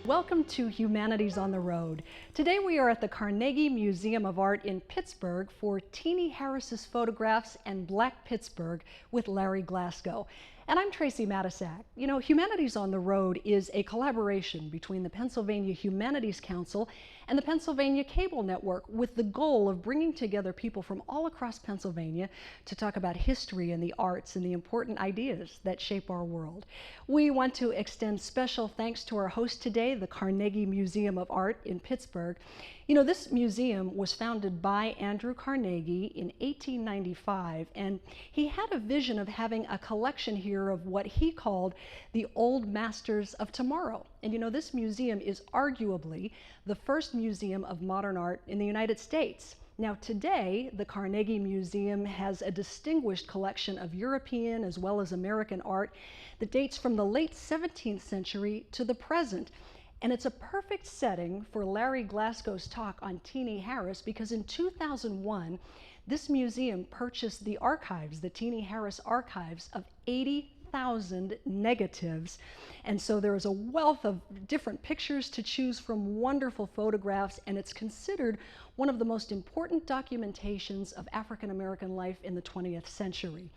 Welcome to Humanities on the Road. Today we are at the Carnegie Museum of Art in Pittsburgh for Teenie Harris's photographs and Black Pittsburgh with Larry Glasco. And I'm Tracy Matisak. You know, Humanities on the Road is a collaboration between the Pennsylvania Humanities Council and the Pennsylvania Cable Network with the goal of bringing together people from all across Pennsylvania to talk about history and the arts and the important ideas that shape our world. We want to extend special thanks to our host today, the Carnegie Museum of Art in Pittsburgh. You know, this museum was founded by Andrew Carnegie in 1895, and he had a vision of having a collection here of what he called the old masters of tomorrow. And you know, this museum is arguably the first museum of modern art in the United States. Now today, the Carnegie Museum has a distinguished collection of European as well as American art that dates from the late 17th century to the present. And it's a perfect setting for Larry Glasco's talk on Teenie Harris because in 2001, this museum purchased the archives, the Teenie Harris archives of 80,000 negatives. And so there is a wealth of different pictures to choose from, wonderful photographs, and it's considered one of the most important documentations of African American life in the 20th century.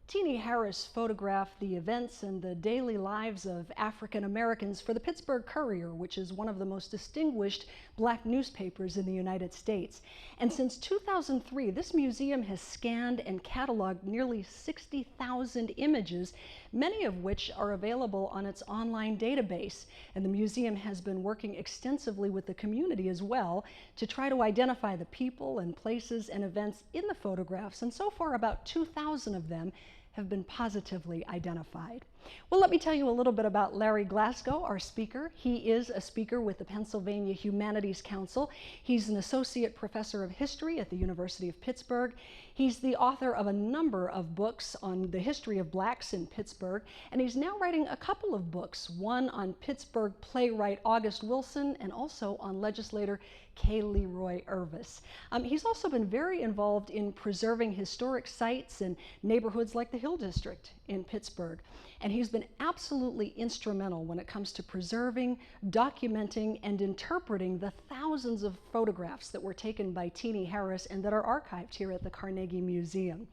Teenie Harris photographed the events and the daily lives of African Americans for the Pittsburgh Courier, which is one of the most distinguished Black newspapers in the United States. And since 2003, this museum has scanned and cataloged nearly 60,000 images, many of which are available on its online database. And the museum has been working extensively with the community as well to try to identify the people and places and events in the photographs. And so far, about 2,000 of them have been positively identified. Well, let me tell you a little bit about Larry Glasco, our speaker. He is a speaker with the Pennsylvania Humanities Council. He's an associate professor of history at the University of Pittsburgh. He's the author of a number of books on the history of Blacks in Pittsburgh, and he's now writing a couple of books, one on Pittsburgh playwright August Wilson and also on legislator K. Leroy Irvis. He's also been very involved in preserving historic sites and neighborhoods like the Hill District in Pittsburgh. And he's been absolutely instrumental when it comes to preserving, documenting, and interpreting the thousands of photographs that were taken by Teenie Harris and that are archived here at the Carnegie Museum.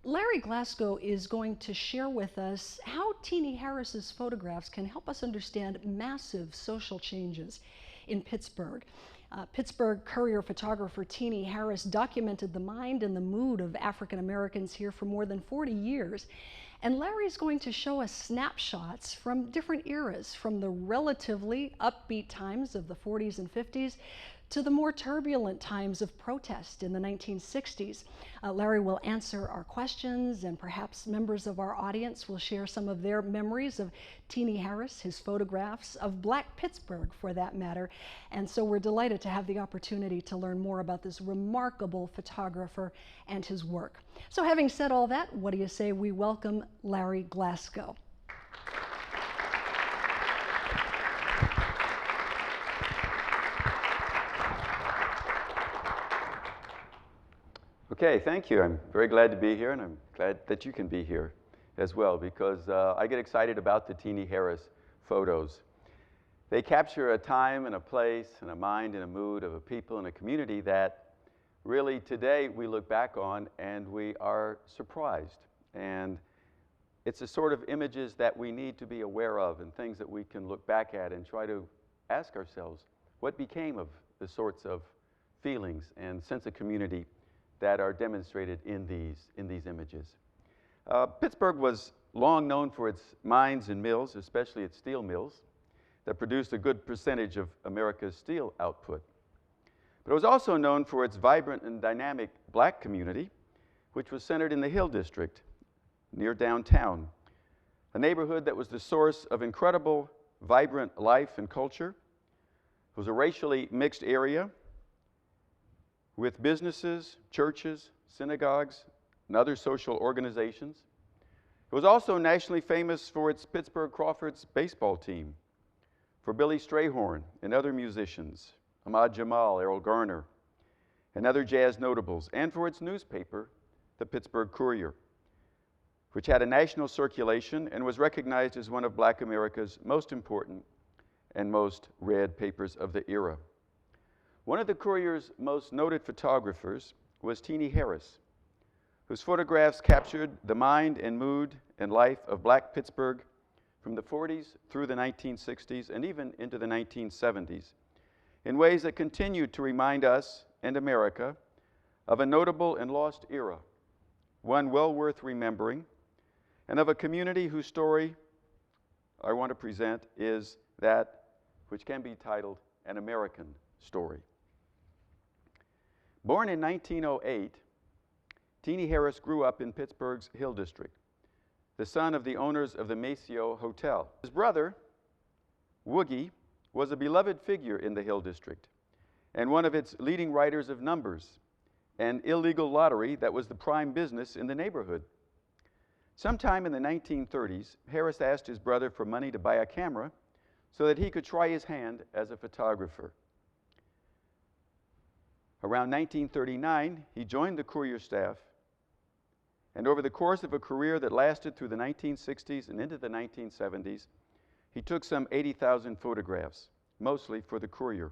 Larry Glasco is going to share with us how Teenie Harris's photographs can help us understand massive social changes in Pittsburgh. Pittsburgh Courier photographer Teenie Harris documented the mind and the mood of African Americans here for more than 40 years. And Larry's going to show us snapshots from different eras, from the relatively upbeat times of the 40s and 50s to the more turbulent times of protest in the 1960s. Larry will answer our questions, and perhaps members of our audience will share some of their memories of Teenie Harris, his photographs of Black Pittsburgh for that matter. And so we're delighted to have the opportunity to learn more about this remarkable photographer and his work. So having said all that, what do you say we welcome Larry Glasco? Okay, thank you. I'm very glad to be here, and I'm glad that you can be here as well, because I get excited about the Teenie Harris photos. They capture a time and a place and a mind and a mood of a people and a community that really today we look back on and we are surprised. And it's the sort of images that we need to be aware of and things that we can look back at and try to ask ourselves, what became of the sorts of feelings and sense of community that are demonstrated in these images. Pittsburgh was long known for its mines and mills, especially its steel mills, that produced a good percentage of America's steel output. But it was also known for its vibrant and dynamic Black community, which was centered in the Hill District, near downtown, a neighborhood that was the source of incredible, vibrant life and culture. It was a racially mixed area with businesses, churches, synagogues, and other social organizations. It was also nationally famous for its Pittsburgh Crawfords baseball team, for Billy Strayhorn and other musicians, Ahmad Jamal, Errol Garner, and other jazz notables, and for its newspaper, the Pittsburgh Courier, which had a national circulation and was recognized as one of Black America's most important and most read papers of the era. One of the Courier's most noted photographers was Teenie Harris, whose photographs captured the mind and mood and life of Black Pittsburgh from the 40s through the 1960s and even into the 1970s in ways that continued to remind us and America of a notable and lost era, one well worth remembering, and of a community whose story I want to present is that which can be titled An American Story. Born in 1908, Teenie Harris grew up in Pittsburgh's Hill District, the son of the owners of the Maceo Hotel. His brother, Woogie, was a beloved figure in the Hill District and one of its leading writers of numbers, an illegal lottery that was the prime business in the neighborhood. Sometime in the 1930s, Harris asked his brother for money to buy a camera so that he could try his hand as a photographer. Around 1939, he joined the Courier staff, and over the course of a career that lasted through the 1960s and into the 1970s, he took some 80,000 photographs, mostly for the Courier.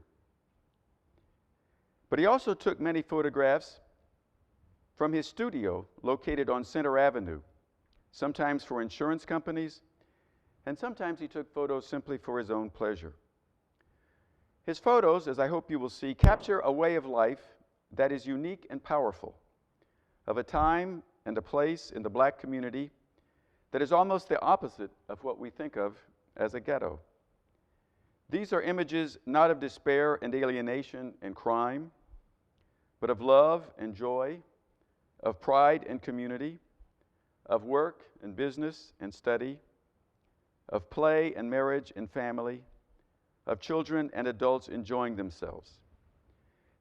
But he also took many photographs from his studio located on Center Avenue, sometimes for insurance companies, and sometimes he took photos simply for his own pleasure. His photos, as I hope you will see, capture a way of life that is unique and powerful, of a time and a place in the Black community that is almost the opposite of what we think of as a ghetto. These are images not of despair and alienation and crime, but of love and joy, of pride and community, of work and business and study, of play and marriage and family, of children and adults enjoying themselves.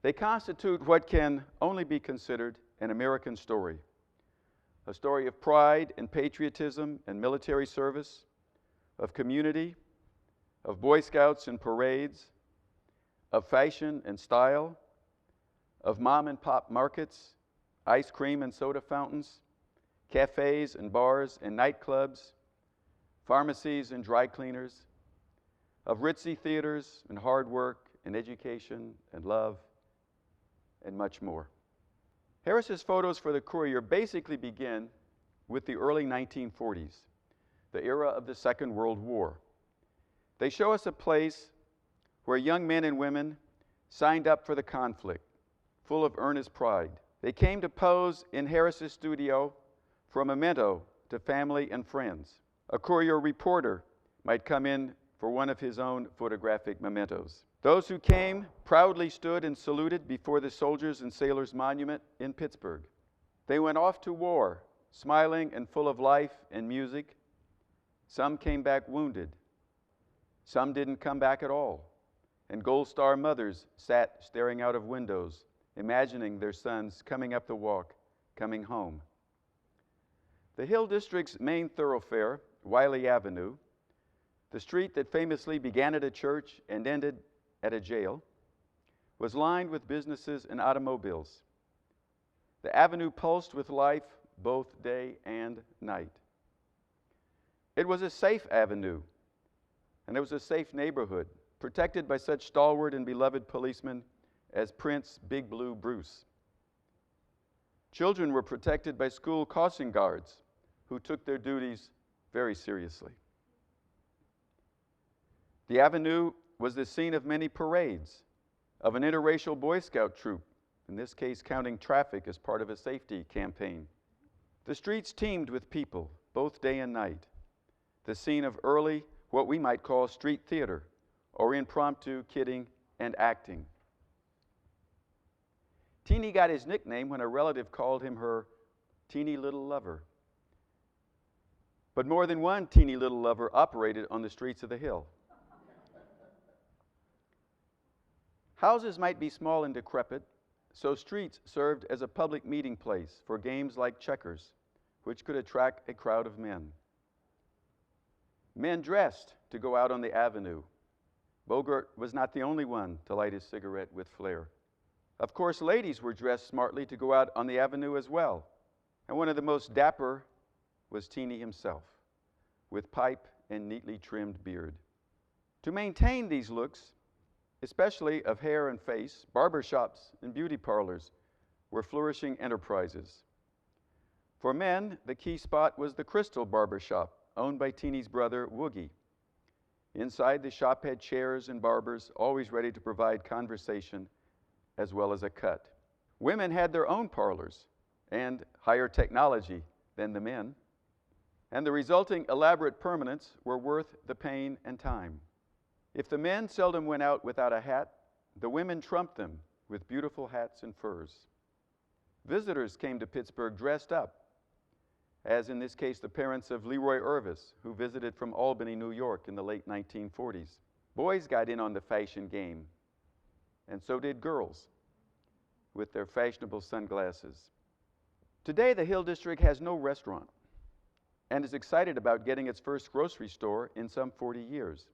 They constitute what can only be considered an American story, a story of pride and patriotism and military service, of community, of Boy Scouts and parades, of fashion and style, of mom and pop markets, ice cream and soda fountains, cafes and bars and nightclubs, pharmacies and dry cleaners, of ritzy theaters and hard work and education and love and much more. Harris's photos for the Courier basically begin with the early 1940s, the era of the Second World War. They show us a place where young men and women signed up for the conflict, full of earnest pride. They came to pose in Harris's studio for a memento to family and friends. A Courier reporter might come in for one of his own photographic mementos. Those who came proudly stood and saluted before the Soldiers and Sailors Monument in Pittsburgh. They went off to war, smiling and full of life and music. Some came back wounded. Some didn't come back at all. And Gold Star mothers sat staring out of windows, imagining their sons coming up the walk, coming home. The Hill District's main thoroughfare, Wiley Avenue, the street that famously began at a church and ended at a jail, was lined with businesses and automobiles. The avenue pulsed with life both day and night. It was a safe avenue, and it was a safe neighborhood, protected by such stalwart and beloved policemen as Prince Big Blue Bruce. Children were protected by school crossing guards who took their duties very seriously. The avenue was the scene of many parades, of an interracial Boy Scout troop, in this case counting traffic as part of a safety campaign. The streets teemed with people, both day and night, the scene of early, what we might call street theater, or impromptu kidding and acting. Teenie got his nickname when a relative called him her teeny little lover. But more than one teeny little lover operated on the streets of the Hill. Houses might be small and decrepit, so streets served as a public meeting place for games like checkers, which could attract a crowd of men. Men dressed to go out on the avenue. Bogart was not the only one to light his cigarette with flair. Of course, ladies were dressed smartly to go out on the avenue as well, and one of the most dapper was Teenie himself, with pipe and neatly trimmed beard. To maintain these looks, especially of hair and face, barbershops and beauty parlors were flourishing enterprises. For men, the key spot was the Crystal Barbershop, owned by Teenie's brother, Woogie. Inside, the shop had chairs and barbers, always ready to provide conversation as well as a cut. Women had their own parlors and higher technology than the men, and the resulting elaborate permanents were worth the pain and time. If the men seldom went out without a hat, the women trumped them with beautiful hats and furs. Visitors came to Pittsburgh dressed up, as in this case the parents of Leroy Irvis, who visited from Albany, New York in the late 1940s. Boys got in on the fashion game, and so did girls, with their fashionable sunglasses. Today, the Hill District has no restaurant and is excited about getting its first grocery store in some 40 years.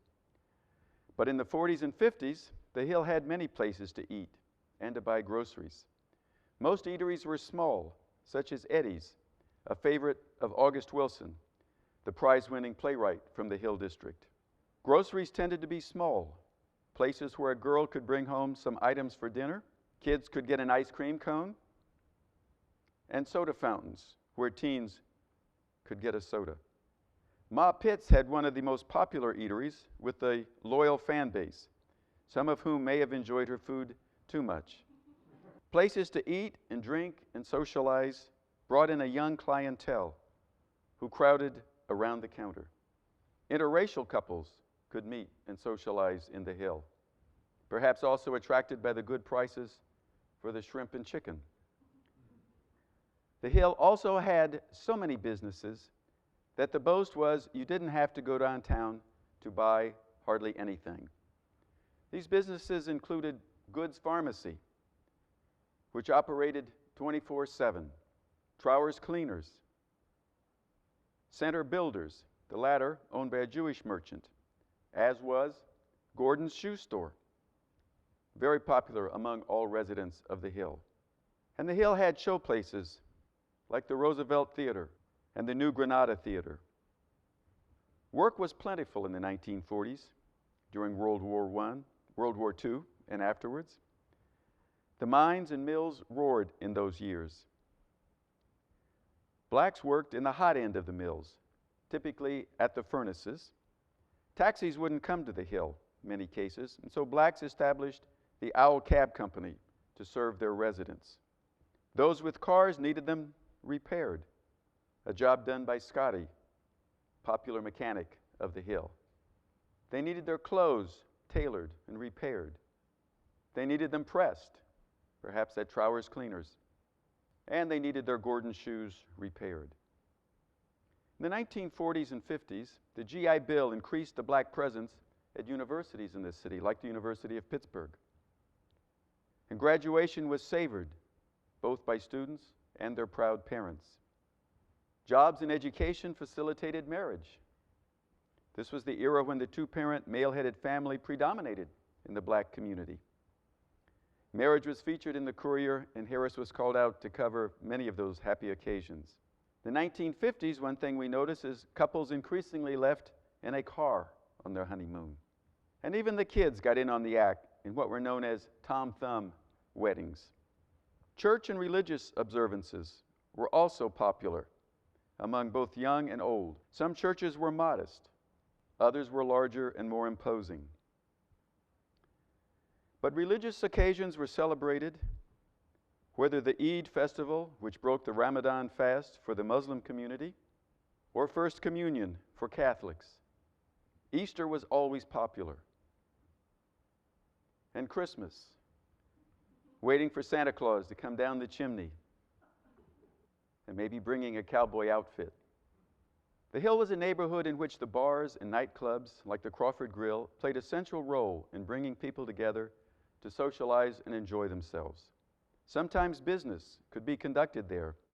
But in the 40s and 50s, the Hill had many places to eat and to buy groceries. Most eateries were small, such as Eddie's, a favorite of August Wilson, the prize-winning playwright from the Hill District. Groceries tended to be small, places where a girl could bring home some items for dinner, kids could get an ice cream cone, and soda fountains where teens could get a soda. Ma Pitt's had one of the most popular eateries with a loyal fan base, some of whom may have enjoyed her food too much. Places to eat and drink and socialize brought in a young clientele who crowded around the counter. Interracial couples could meet and socialize in the Hill, perhaps also attracted by the good prices for the shrimp and chicken. The Hill also had so many businesses that the boast was you didn't have to go downtown to buy hardly anything. These businesses included Goods Pharmacy, which operated 24/7, Trower's Cleaners, Center Builders, the latter owned by a Jewish merchant, as was Gordon's Shoe Store, very popular among all residents of the Hill. And the Hill had showplaces like the Roosevelt Theater and the New Granada Theater. Work was plentiful in the 1940s, during World War I, World War II, and afterwards. The mines and mills roared in those years. Blacks worked in the hot end of the mills, typically at the furnaces. Taxis wouldn't come to the Hill in many cases, and so blacks established the Owl Cab Company to serve their residents. Those with cars needed them repaired, a job done by Scotty, popular mechanic of the Hill. They needed their clothes tailored and repaired. They needed them pressed, perhaps at Trower's Cleaners. And they needed their Gordon shoes repaired. In the 1940s and 50s, the GI Bill increased the black presence at universities in this city, like the University of Pittsburgh. And graduation was savored, both by students and their proud parents. Jobs and education facilitated marriage. This was the era when the two-parent, male-headed family predominated in the black community. Marriage was featured in the Courier, and Harris was called out to cover many of those happy occasions. The 1950s, one thing we notice is couples increasingly left in a car on their honeymoon. And even the kids got in on the act in what were known as Tom Thumb weddings. Church and religious observances were also popular among both young and old. Some churches were modest, others were larger and more imposing. But religious occasions were celebrated, whether the Eid festival, which broke the Ramadan fast for the Muslim community, or First Communion for Catholics. Easter was always popular. And Christmas, waiting for Santa Claus to come down the chimney and maybe bringing a cowboy outfit. The Hill was a neighborhood in which the bars and nightclubs, like the Crawford Grill, played a central role in bringing people together to socialize and enjoy themselves. Sometimes business could be conducted there,